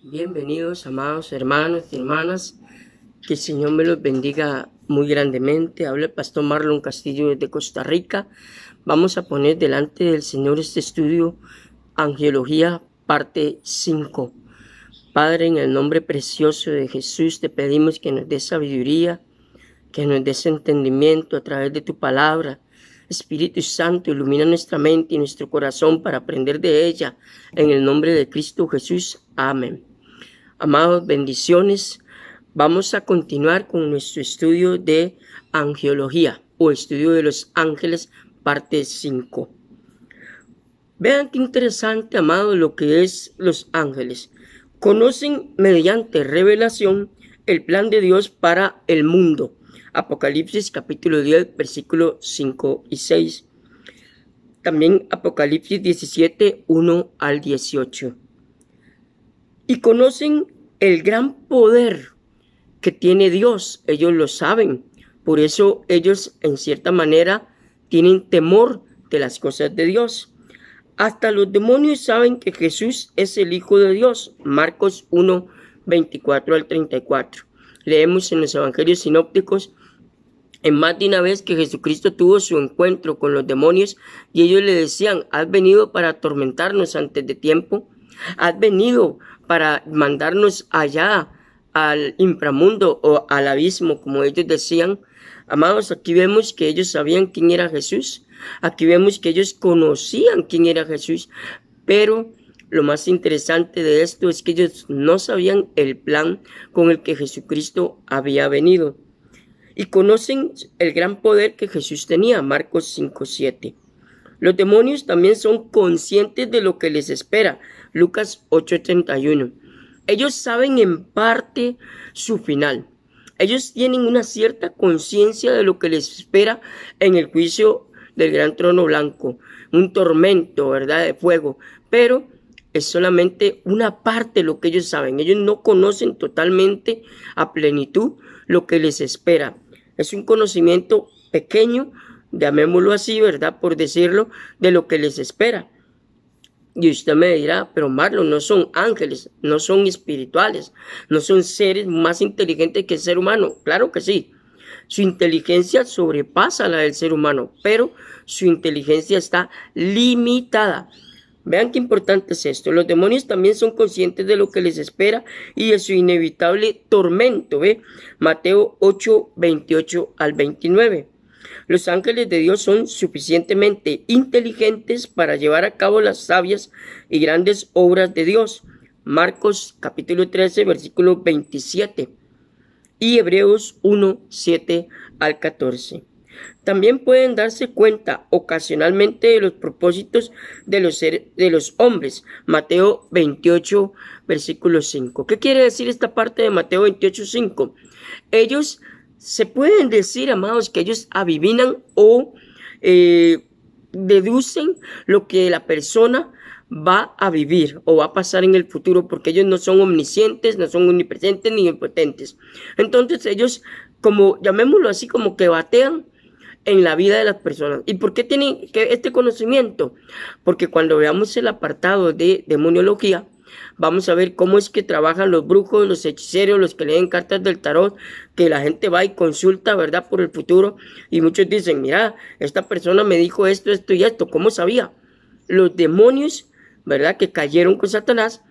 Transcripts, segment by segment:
Bienvenidos, amados hermanos y hermanas, que el Señor me los bendiga muy grandemente. Habla el pastor Marlon Castillo desde Costa Rica. Vamos a poner delante del Señor este estudio, Angelología, parte 5. Padre, en el nombre precioso de Jesús, te pedimos que nos des sabiduría, que nos des entendimiento a través de tu palabra. Espíritu Santo, ilumina nuestra mente y nuestro corazón para aprender de ella. En el nombre de Cristo Jesús. Amén. Amados, bendiciones. Vamos a continuar con nuestro estudio de angelología o estudio de los ángeles, parte 5. Vean qué interesante, amados, lo que es los ángeles. Conocen mediante revelación el plan de Dios para el mundo. Apocalipsis capítulo 10, versículos 5 y 6. También Apocalipsis 17, 1 al 18. Y conocen el gran poder que tiene Dios. Ellos lo saben. Por eso ellos, en cierta manera, tienen temor de las cosas de Dios. Hasta los demonios saben que Jesús es el Hijo de Dios. Marcos 1, 24 al 34. Leemos en los evangelios sinópticos en más de una vez que Jesucristo tuvo su encuentro con los demonios y ellos le decían: ¿has venido para atormentarnos antes de tiempo? ¿Has venido para mandarnos allá al inframundo o al abismo, como ellos decían? Amados, aquí vemos que ellos sabían quién era Jesús. Aquí vemos que ellos conocían quién era Jesús. Pero lo más interesante de esto es que ellos no sabían el plan con el que Jesucristo había venido. Y conocen el gran poder que Jesús tenía. Marcos 5, 7. Los demonios también son conscientes de lo que les espera. Lucas 8:31. Ellos saben en parte su final. Ellos tienen una cierta conciencia de lo que les espera en el juicio del gran trono blanco. Un tormento, ¿verdad?, de fuego. Pero es solamente una parte de lo que ellos saben. Ellos no conocen totalmente a plenitud lo que les espera. Es un conocimiento pequeño, llamémoslo así, ¿verdad?, por decirlo, de lo que les espera. Y usted me dirá: pero Marlon, no son ángeles, no son espirituales, no son seres más inteligentes que el ser humano. Claro que sí. Su inteligencia sobrepasa la del ser humano, pero su inteligencia está limitada. Vean qué importante es esto. Los demonios también son conscientes de lo que les espera y de su inevitable tormento. ¿Ve? Mateo 8, 28 al 29. Los ángeles de Dios son suficientemente inteligentes para llevar a cabo las sabias y grandes obras de Dios. Marcos capítulo 13, versículo 27. Y Hebreos 1, 7 al 14. También pueden darse cuenta ocasionalmente de los propósitos de los hombres. Mateo 28, versículo 5. ¿Qué quiere decir esta parte de Mateo 28, 5? Ellos se pueden decir, amados, que ellos adivinan o deducen lo que la persona va a vivir o va a pasar en el futuro, porque ellos no son omniscientes, no son omnipresentes ni omnipotentes. Entonces ellos, como llamémoslo así, como que batean en la vida de las personas. ¿Y por qué tienen este conocimiento? Porque cuando veamos el apartado de demoniología, vamos a ver cómo es que trabajan los brujos, los hechiceros, los que leen cartas del tarot, que la gente va y consulta, ¿verdad?, por el futuro, y muchos dicen: mira, esta persona me dijo esto, esto y esto. ¿Cómo sabía? Los demonios, ¿verdad?, que cayeron con Satanás,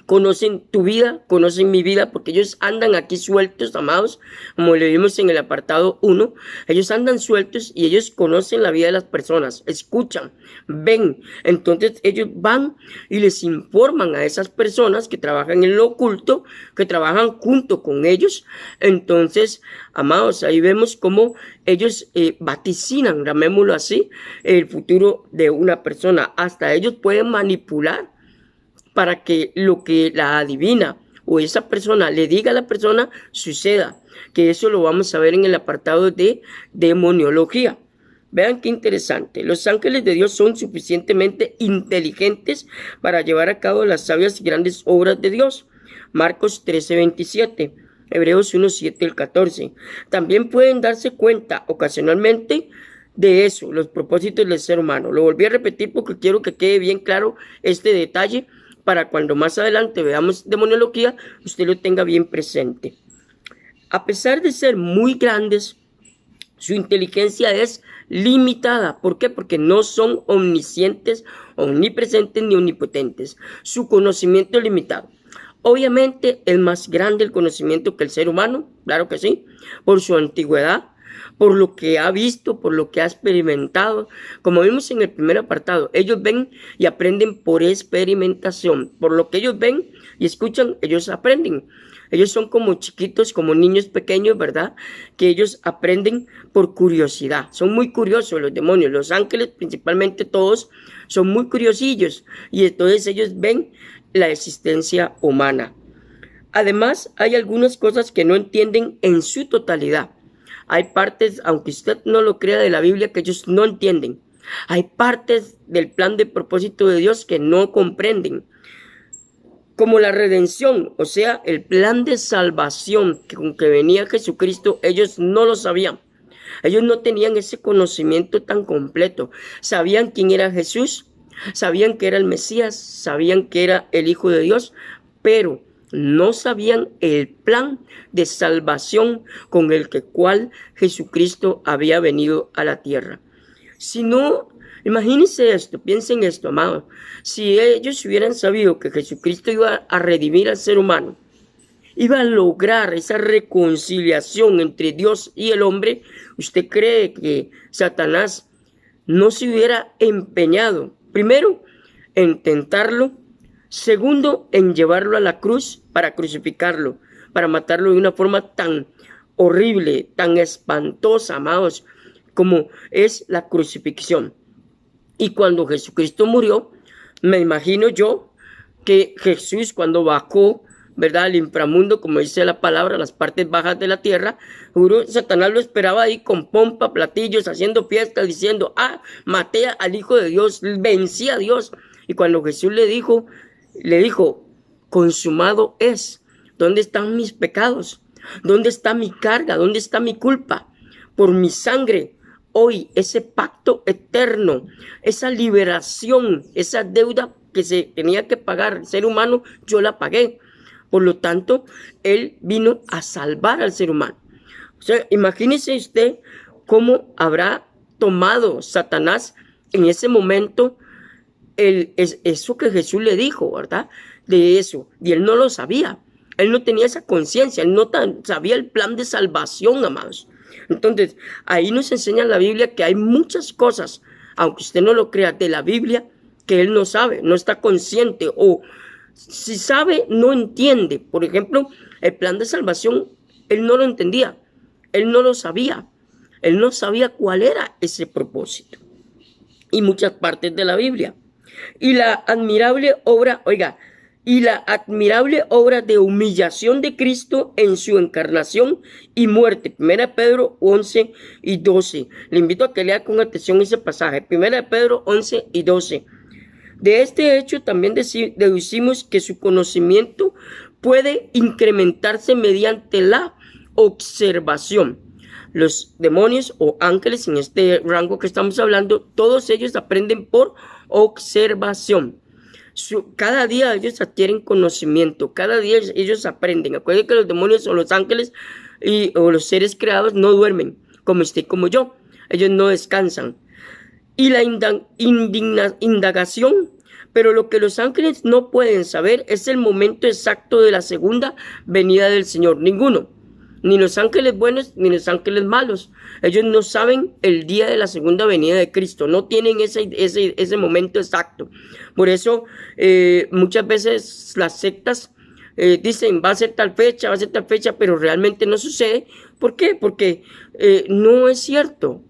conocen tu vida, conocen mi vida, porque ellos andan aquí sueltos, amados, como le vimos en el apartado 1, ellos andan sueltos y ellos conocen la vida de las personas, escuchan, ven. Entonces ellos van y les informan a esas personas que trabajan en lo oculto, que trabajan junto con ellos. Entonces, amados, ahí vemos cómo ellos vaticinan, llamémoslo así, el futuro de una persona. Hasta ellos pueden manipular para que lo que la adivina o esa persona le diga a la persona suceda, que eso lo vamos a ver en el apartado de demoniología. Vean qué interesante. Los ángeles de Dios son suficientemente inteligentes para llevar a cabo las sabias y grandes obras de Dios. Marcos 13, 27. Hebreos 1, 7 al 14. También pueden darse cuenta ocasionalmente de eso, los propósitos del ser humano. Lo volví a repetir porque quiero que quede bien claro este detalle para cuando más adelante veamos demonología, usted lo tenga bien presente. A pesar de ser muy grandes, su inteligencia es limitada. ¿Por qué? Porque no son omniscientes, omnipresentes ni omnipotentes. Su conocimiento es limitado. Obviamente es más grande el conocimiento que el ser humano, claro que sí, por su antigüedad, por lo que ha visto, por lo que ha experimentado. Como vimos en el primer apartado, ellos ven y aprenden por experimentación. Por lo que ellos ven y escuchan, ellos aprenden. Ellos son como chiquitos, como niños pequeños, ¿verdad? Que ellos aprenden por curiosidad. Son muy curiosos los demonios. Los ángeles, principalmente todos, son muy curiosillos. Y entonces ellos ven la existencia humana. Además, hay algunas cosas que no entienden en su totalidad. Hay partes, aunque usted no lo crea, de la Biblia que ellos no entienden. Hay partes del plan de propósito de Dios que no comprenden. Como la redención, o sea, el plan de salvación con que venía Jesucristo, ellos no lo sabían. Ellos no tenían ese conocimiento tan completo. Sabían quién era Jesús, sabían que era el Mesías, sabían que era el Hijo de Dios, pero no sabían el plan de salvación con el cual Jesucristo había venido a la tierra. Si no, imagínense esto, piensen esto, amados. Si ellos hubieran sabido que Jesucristo iba a redimir al ser humano, iba a lograr esa reconciliación entre Dios y el hombre, ¿usted cree que Satanás no se hubiera empeñado, primero, en tentarlo, segundo, en llevarlo a la cruz para crucificarlo, para matarlo de una forma tan horrible, tan espantosa, amados, como es la crucifixión? Y cuando Jesucristo murió, me imagino yo que Jesús, cuando bajó, ¿verdad?, al inframundo, como dice la palabra, las partes bajas de la tierra, juro, Satanás lo esperaba ahí con pompa, platillos, haciendo fiestas, diciendo, maté al Hijo de Dios, vencí a Dios. Y cuando Jesús le dijo, consumado es. ¿Dónde están mis pecados? ¿Dónde está mi carga? ¿Dónde está mi culpa? Por mi sangre, hoy ese pacto eterno, esa liberación, esa deuda que se tenía que pagar el ser humano, yo la pagué. Por lo tanto, Él vino a salvar al ser humano. O sea, imagínese usted cómo habrá tomado Satanás en ese momento eso que Jesús le dijo, ¿verdad? De eso. Y Él no lo sabía. Él no tenía esa conciencia. Él no sabía el plan de salvación, amados. Entonces, ahí nos enseña la Biblia que hay muchas cosas, aunque usted no lo crea, de la Biblia que Él no sabe, no está consciente, o si sabe, no entiende. Por ejemplo, el plan de salvación, Él no lo entendía, Él no lo sabía, Él no sabía cuál era ese propósito. Y muchas partes de la Biblia. Y la admirable obra de humillación de Cristo en su encarnación y muerte. 1 Pedro 11 y 12. Le invito a que lea con atención ese pasaje. 1 Pedro 11 y 12. De este hecho también deducimos que su conocimiento puede incrementarse mediante la observación. Los demonios o ángeles, en este rango que estamos hablando, todos ellos aprenden por observación. Cada día ellos adquieren conocimiento, cada día ellos aprenden. Acuérdense que los demonios o los ángeles o los seres creados no duermen, como usted y como yo. Ellos no descansan. Y la indagación, pero lo que los ángeles no pueden saber es el momento exacto de la segunda venida del Señor. Ninguno. Ni los ángeles buenos ni los ángeles malos. Ellos no saben el día de la segunda venida de Cristo. No tienen ese momento exacto. Por eso muchas veces las sectas dicen va a ser tal fecha, pero realmente no sucede. ¿Por qué? Porque no es cierto.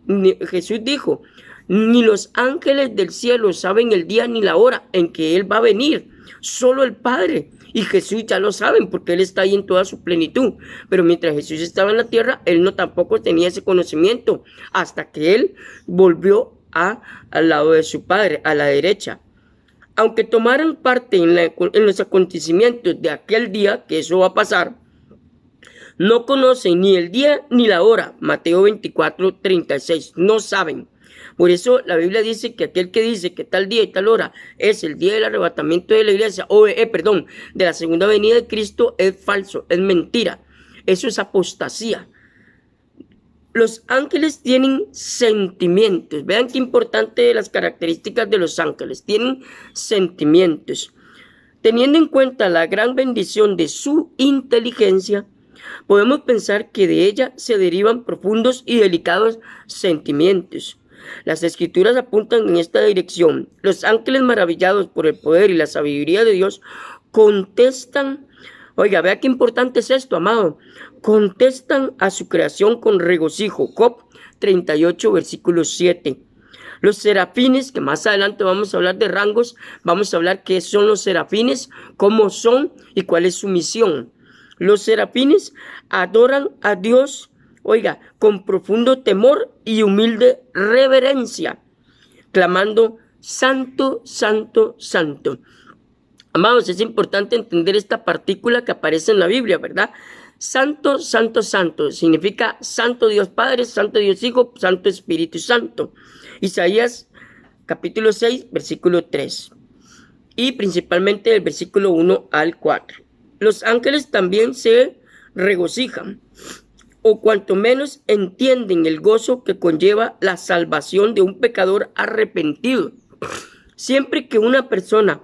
Jesús dijo, ni los ángeles del cielo saben el día ni la hora en que Él va a venir. Solo el Padre. Y Jesús ya lo saben porque Él está ahí en toda su plenitud. Pero mientras Jesús estaba en la tierra, Él no tampoco tenía ese conocimiento hasta que Él volvió al lado de su Padre, a la derecha. Aunque tomaran parte en los acontecimientos de aquel día, que eso va a pasar, no conocen ni el día ni la hora. Mateo 24:36. No saben. Por eso la Biblia dice que aquel que dice que tal día y tal hora es el día del arrebatamiento de la iglesia, de la segunda venida de Cristo, es falso, es mentira. Eso es apostasía. Los ángeles tienen sentimientos. Vean qué importante las características de los ángeles. Tienen sentimientos. Teniendo en cuenta la gran bendición de su inteligencia, podemos pensar que de ella se derivan profundos y delicados sentimientos. Las escrituras apuntan en esta dirección. Los ángeles, maravillados por el poder y la sabiduría de Dios, contestan. Oiga, vea qué importante es esto, amado. Contestan a su creación con regocijo. Job 38, versículo 7. Los serafines, que más adelante vamos a hablar de rangos, vamos a hablar qué son los serafines, cómo son y cuál es su misión. Los serafines adoran a Dios, oiga, con profundo temor y humilde reverencia, clamando: Santo, Santo, Santo. Amados, es importante entender esta partícula que aparece en la Biblia, ¿verdad? Santo, Santo, Santo. Significa Santo Dios Padre, Santo Dios Hijo, Santo Espíritu Santo. Isaías capítulo 6, versículo 3. Y principalmente el versículo 1 al 4. Los ángeles también se regocijan, o cuanto menos entienden el gozo que conlleva la salvación de un pecador arrepentido. Siempre que una persona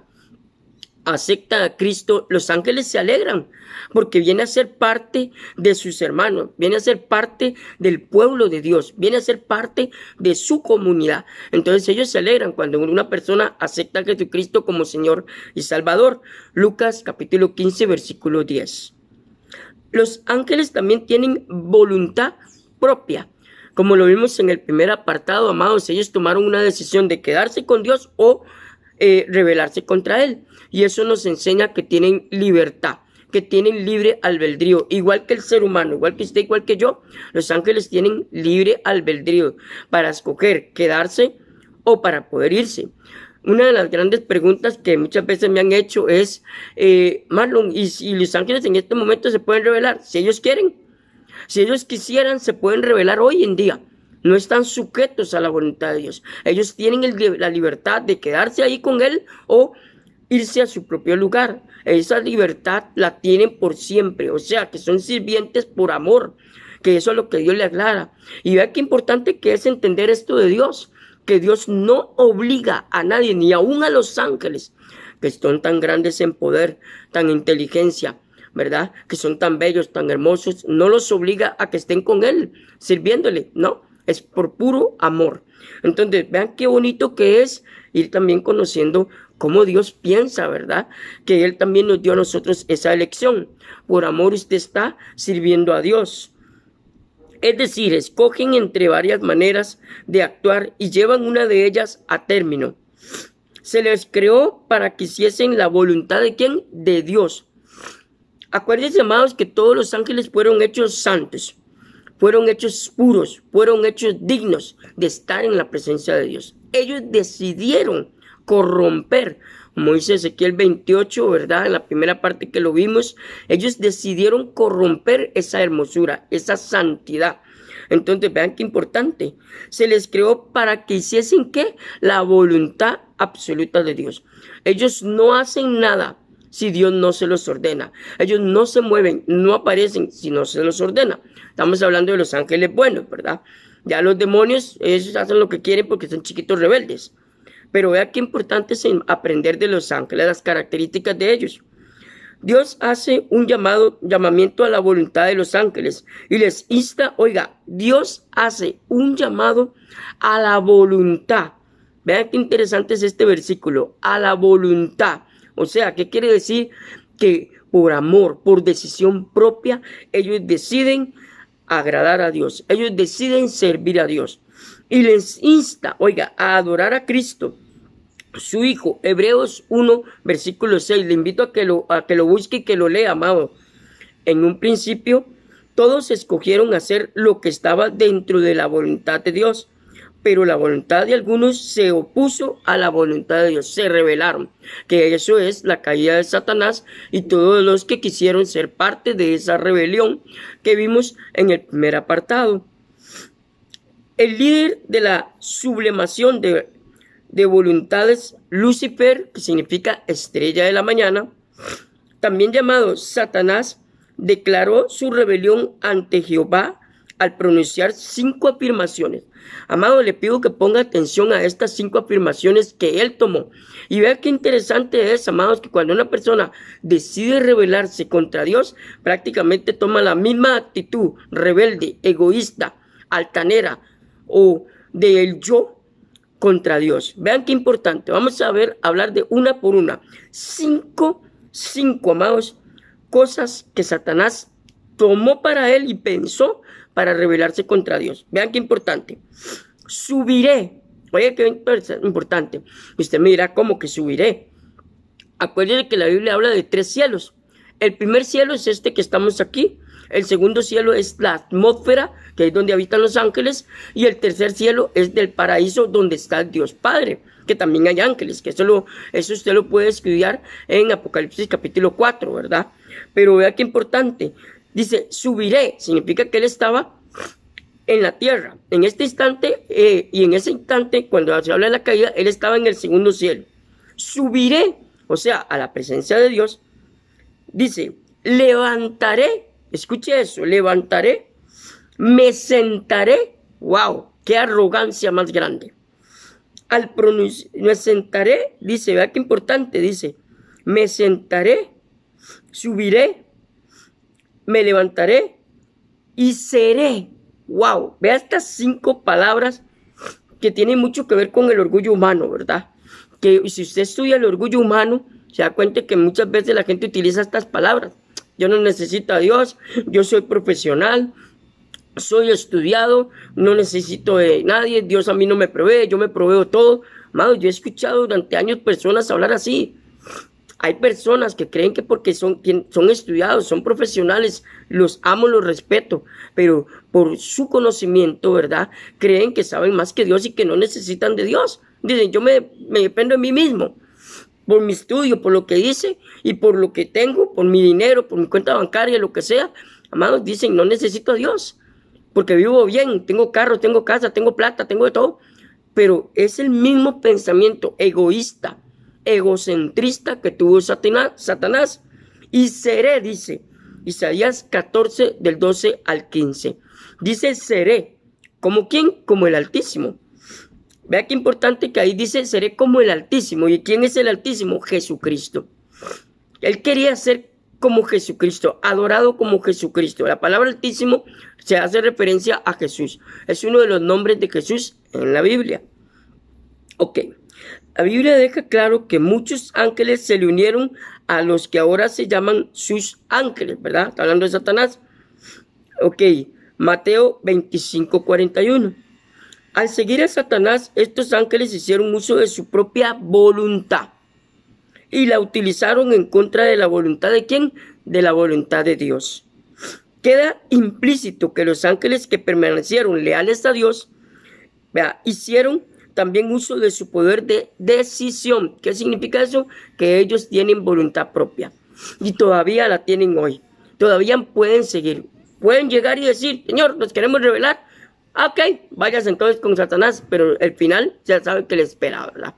acepta a Cristo, los ángeles se alegran porque viene a ser parte de sus hermanos, viene a ser parte del pueblo de Dios, viene a ser parte de su comunidad. Entonces ellos se alegran cuando una persona acepta a Jesucristo como Señor y Salvador. Lucas capítulo 15, versículo 10. Los ángeles también tienen voluntad propia. Como lo vimos en el primer apartado, amados, ellos tomaron una decisión de quedarse con Dios o rebelarse contra Él. Y eso nos enseña que tienen libertad, que tienen libre albedrío, igual que el ser humano, igual que usted, igual que yo. Los ángeles tienen libre albedrío para escoger quedarse o para poder irse. Una de las grandes preguntas que muchas veces me han hecho es, Marlon, ¿y si los ángeles en este momento se pueden rebelar? Si ellos quieren, si ellos quisieran, se pueden rebelar hoy en día. No están sujetos a la voluntad de Dios. Ellos tienen la libertad de quedarse ahí con Él o irse a su propio lugar. Esa libertad la tienen por siempre. O sea, que son sirvientes por amor. Que eso es lo que Dios le aclara. Y vea qué importante que es entender esto de Dios. Que Dios no obliga a nadie, ni aún a los ángeles, que son tan grandes en poder, tan inteligencia, ¿verdad? Que son tan bellos, tan hermosos. No los obliga a que estén con Él, sirviéndole, no. Es por puro amor. Entonces, vean qué bonito que es ir también conociendo cómo Dios piensa, ¿verdad? Que Él también nos dio a nosotros esa elección. Por amor usted está sirviendo a Dios. Es decir, escogen entre varias maneras de actuar y llevan una de ellas a término. Se les creó para que hiciesen la voluntad ¿de quién? De Dios. Acuérdense, amados, que todos los ángeles fueron hechos santos. Fueron hechos puros, fueron hechos dignos de estar en la presencia de Dios. Ellos decidieron corromper, como dice Ezequiel 28, ¿verdad? En la primera parte que lo vimos, ellos decidieron corromper esa hermosura, esa santidad. Entonces, vean qué importante. Se les creó para que hiciesen, ¿qué? La voluntad absoluta de Dios. Ellos no hacen nada si Dios no se los ordena. Ellos no se mueven, no aparecen si no se los ordena. Estamos hablando de los ángeles buenos, ¿verdad? Ya los demonios, ellos hacen lo que quieren porque son chiquitos rebeldes. Pero vea qué importante es aprender de los ángeles, las características de ellos. Dios hace un llamamiento a la voluntad de los ángeles y les insta, oiga, Dios hace un llamado a la voluntad. Vean qué interesante es este versículo, a la voluntad. O sea, ¿qué quiere decir? Que por amor, por decisión propia, ellos deciden agradar a Dios. Ellos deciden servir a Dios. Y les insta, oiga, a adorar a Cristo, su Hijo. Hebreos 1, versículo 6. Le invito a que lo busque y que lo lea, amado. En un principio, todos escogieron hacer lo que estaba dentro de la voluntad de Dios. Pero la voluntad de algunos se opuso a la voluntad de Dios, se rebelaron, que eso es la caída de Satanás y todos los que quisieron ser parte de esa rebelión que vimos en el primer apartado. El líder de la sublimación de voluntades, Lucifer, que significa estrella de la mañana, también llamado Satanás, declaró su rebelión ante Jehová al pronunciar 5 afirmaciones. Amado, le pido que ponga atención a estas 5 afirmaciones que él tomó. Y vea qué interesante es, amados, que cuando una persona decide rebelarse contra Dios, prácticamente toma la misma actitud rebelde, egoísta, altanera o del yo contra Dios. Vean qué importante. Vamos a hablar de una por una. Cinco, amados, cosas que Satanás tomó para él y pensó para rebelarse contra Dios. Vean qué importante. Subiré. Oye, qué importante. Usted me dirá, ¿cómo que subiré? Acuérdense que la Biblia habla de 3 cielos. El primer cielo es este que estamos aquí. El segundo cielo es la atmósfera, que es donde habitan los ángeles. Y el tercer cielo es del paraíso, donde está Dios Padre, que también hay ángeles, que eso usted lo puede estudiar en Apocalipsis capítulo 4, ¿verdad? Pero vea qué importante. Dice, subiré, significa que él estaba en la tierra. En este instante, y en ese instante, cuando se habla de la caída, él estaba en el segundo cielo. Subiré, o sea, a la presencia de Dios. Dice, levantaré, escuche eso, levantaré, me sentaré. ¡Wow! ¡Qué arrogancia más grande! Me sentaré, dice, vea qué importante, dice, me sentaré, subiré, me levantaré y seré. ¡Wow! Vea estas 5 palabras que tienen mucho que ver con el orgullo humano, ¿verdad? Que si usted estudia el orgullo humano, se da cuenta que muchas veces la gente utiliza estas palabras. Yo no necesito a Dios, yo soy profesional, soy estudiado, no necesito de nadie, Dios a mí no me provee, yo me proveo todo. Amado, yo he escuchado durante años personas hablar así. Hay personas que creen que porque son estudiados, son profesionales, los amo, los respeto, pero por su conocimiento, ¿verdad? Creen que saben más que Dios y que no necesitan de Dios. Dicen, yo me dependo de mí mismo, por mi estudio, por lo que hice y por lo que tengo, por mi dinero, por mi cuenta bancaria, lo que sea. Amados, dicen, no necesito a Dios, porque vivo bien, tengo carro, tengo casa, tengo plata, tengo de todo. Pero es el mismo pensamiento egoísta, egocentrista que tuvo Satanás. Y seré, dice Isaías 14 del 12 al 15. Dice seré. ¿Como quién? Como el Altísimo. Vea qué importante que ahí dice seré como el Altísimo. ¿Y quién es el Altísimo? Jesucristo. Él quería ser como Jesucristo, adorado como Jesucristo. La palabra Altísimo se hace referencia a Jesús. Es uno de los nombres de Jesús en la Biblia. Ok. La Biblia deja claro que muchos ángeles se le unieron a los que ahora se llaman sus ángeles, ¿verdad? Está hablando de Satanás. Ok. Mateo 25:41. Al seguir a Satanás, estos ángeles hicieron uso de su propia voluntad y la utilizaron en contra de la voluntad ¿de quién? De la voluntad de Dios. Queda implícito que los ángeles que permanecieron leales a Dios, hicieron también uso de su poder de decisión. ¿Qué significa eso? Que ellos tienen voluntad propia y todavía la tienen hoy. Todavía pueden seguir. Pueden llegar y decir, Señor, nos queremos revelar. Ok, vayas entonces con Satanás, pero el final ya sabe que le espera, ¿verdad?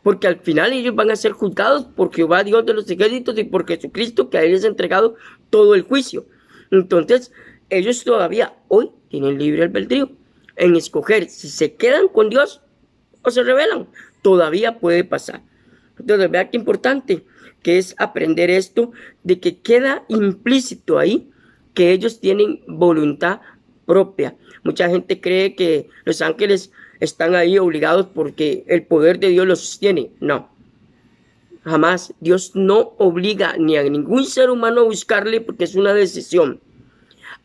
Porque al final ellos van a ser juzgados por Jehová Dios de los ejércitos y por Jesucristo, que a él les ha entregado todo el juicio. Entonces, ellos todavía hoy tienen libre albedrío en escoger si se quedan con Dios o se rebelan. Todavía puede pasar. Entonces, vea qué importante que es aprender esto, de que queda implícito ahí que ellos tienen voluntad propia. Mucha gente cree que los ángeles están ahí obligados porque el poder de Dios los sostiene. No, jamás. Dios no obliga ni a ningún ser humano a buscarle porque es una decisión.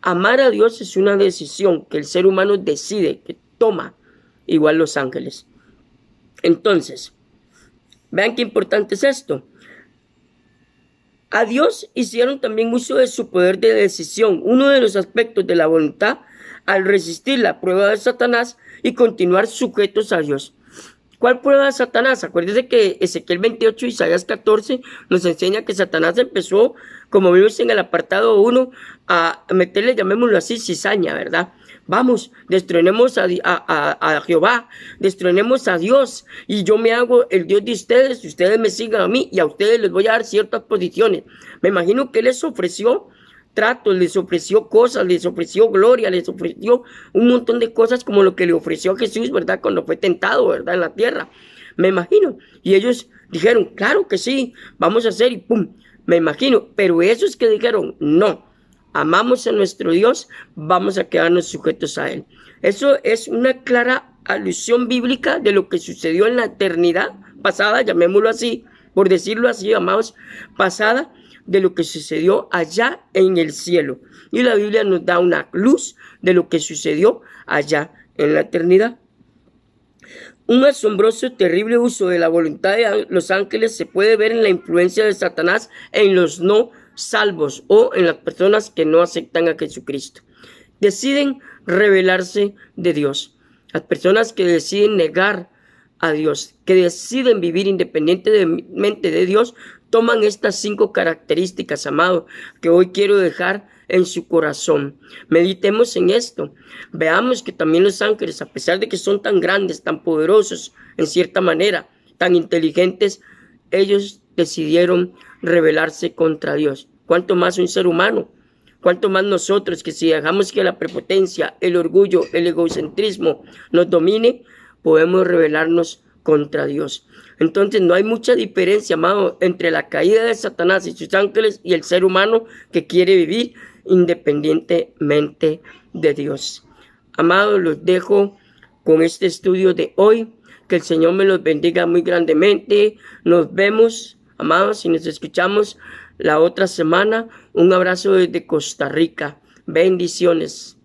Amar a Dios es una decisión que el ser humano decide, que toma, igual los ángeles. Entonces, vean qué importante es esto. A Dios hicieron también uso de su poder de decisión, uno de los aspectos de la voluntad, al resistir la prueba de Satanás y continuar sujetos a Dios. ¿Cuál prueba de Satanás? Acuérdense que Ezequiel 28 y Isaías 14 nos enseña que Satanás empezó, como vimos en el apartado 1, a meterle, llamémoslo así, cizaña, ¿verdad? Vamos, destronemos a Jehová, destronemos a Dios, y yo me hago el Dios de ustedes, y ustedes me sigan a mí, y a ustedes les voy a dar ciertas posiciones. Me imagino que les ofreció tratos, les ofreció cosas, les ofreció gloria, les ofreció un montón de cosas como lo que le ofreció a Jesús, ¿verdad? Cuando fue tentado, ¿verdad? En la tierra. Me imagino. Y ellos dijeron, claro que sí, vamos a hacer y pum. Me imagino. Pero esos que dijeron, no, amamos a nuestro Dios, vamos a quedarnos sujetos a Él. Eso es una clara alusión bíblica de lo que sucedió en la eternidad pasada, llamémoslo así, por decirlo así, amados, pasada, de lo que sucedió allá en el cielo. Y la Biblia nos da una luz de lo que sucedió allá en la eternidad. Un asombroso, terrible uso de la voluntad de los ángeles se puede ver en la influencia de Satanás en los no salvos o en las personas que no aceptan a Jesucristo. Deciden rebelarse de Dios. Las personas que deciden negar a Dios, que deciden vivir independientemente de Dios, toman estas 5 características, amado, que hoy quiero dejar en su corazón. Meditemos en esto. Veamos que también los ángeles, a pesar de que son tan grandes, tan poderosos, en cierta manera, tan inteligentes, ellos decidieron rebelarse contra Dios. ¿Cuánto más un ser humano? ¿Cuánto más nosotros, que si dejamos que la prepotencia, el orgullo, el egocentrismo nos domine, podemos rebelarnos contra Dios? Entonces no hay mucha diferencia, amado, entre la caída de Satanás y sus ángeles y el ser humano que quiere vivir independientemente de Dios. Amados, los dejo con este estudio de hoy. Que el Señor me los bendiga muy grandemente. Nos vemos, amados, y nos escuchamos la otra semana. Un abrazo desde Costa Rica. Bendiciones.